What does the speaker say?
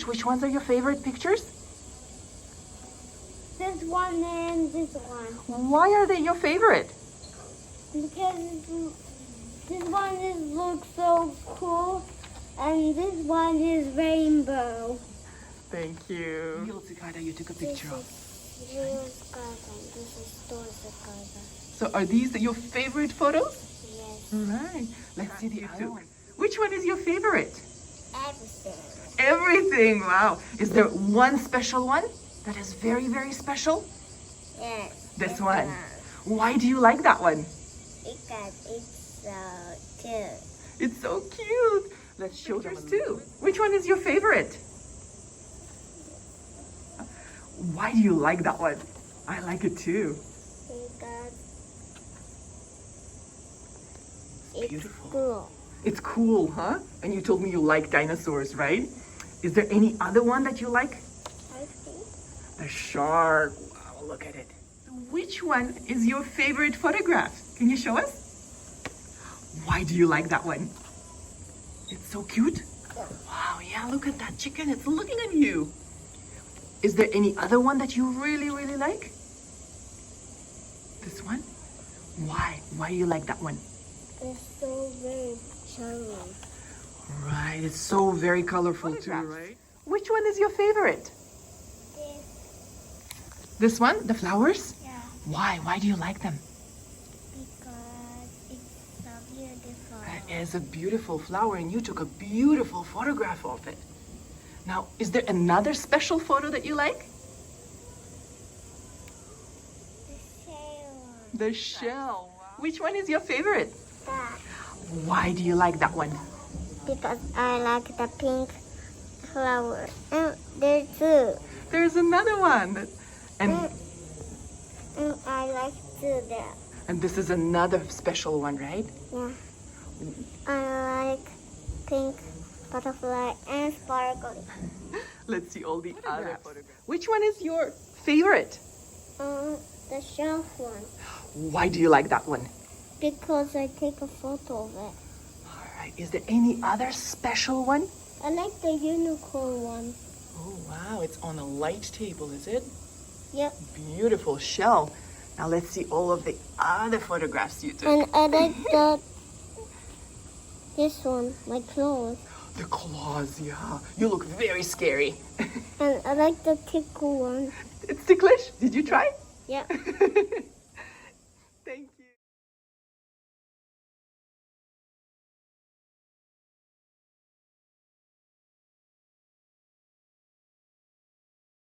which ones are your favorite pictures? This one and this one. Why are they your favorite? Because this one looks so cool, and this one is rainbow. Thank you. Real cicada you took a picture of. Real cicada. This is store cicada. So are these your favorite photos? Yes. Right. Let's see the other one. Which one is your favorite? Everything. Everything. Wow. Is there one special one that is very, very special? Yes. This one. Why do you like that one? Because it's so cute. It's so cute. Let's show yours too. Which one is your favorite? Why do you like that one? I like it too. Because it's Beautiful. cool. It's cool, huh? And you told me you like dinosaurs, right? Is there any other one that you like? I think. The shark. Wow, look at it. Which one is your favorite photograph? Can you show us? Why do you like that one? It's so cute. Wow, yeah, look at that chicken. It's looking at you. Is there any other one that you really, really like? This one? Why? Why do you like that one? It's so very charming. Right, it's so very colorful too, right? Which one is your favorite? This one? The flowers? Yeah. Why? Why do you like them? Because it's so beautiful. That is a beautiful flower and you took a beautiful photograph of it. Now, is there another special photo that you like? The shell. The shell. Wow. Which one is your favorite? That. Why do you like that one? Because I like the pink flower. And there's two. There's another one. And I like two there. and this is another special one, right? Yeah. I like pink butterfly and sparkle. Let's see all the other photographs. Which one is your favorite? The shelf one. Why do you like that one? Because I take a photo of it. All right. Is there any other special one? I like the unicorn one. Oh, wow. It's on a light table, is it? Yep. Beautiful shell. Now let's see all of the other photographs you took. And I like this one, my clothes. The claws, yeah. You look very scary. And I like the tickle one. It's ticklish. Did you try? Yep.